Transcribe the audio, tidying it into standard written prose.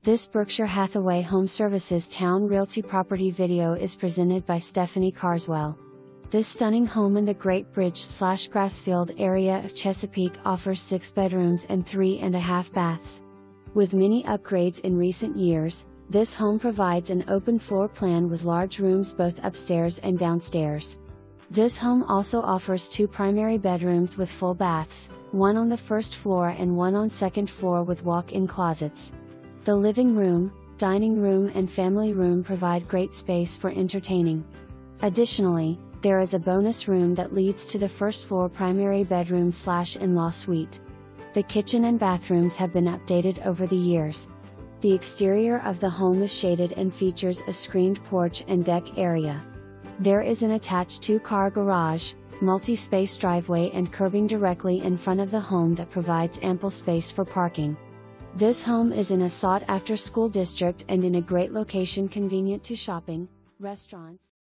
This Berkshire Hathaway HomeServices Towne Realty property video is presented by Stephanie Carswell. This stunning home in the Great Bridge/Grassfield area of Chesapeake offers 6 bedrooms and 3.5 baths. With many upgrades in recent years, this home provides an open floor plan with large rooms both upstairs and downstairs. This home also offers 2 primary bedrooms with full baths, one on the first floor and one on second floor with walk-in closets. The living room, dining room and family room provide great space for entertaining. Additionally, there is a bonus room that leads to the first floor primary bedroom/in-law suite. The kitchen and bathrooms have been updated over the years. The exterior of the home is shaded and features a screened porch and deck area. There is an attached 2-car garage, multi-space driveway and curbing directly in front of the home that provides ample space for parking. This home is in a sought-after school district and in a great location convenient to shopping, restaurants,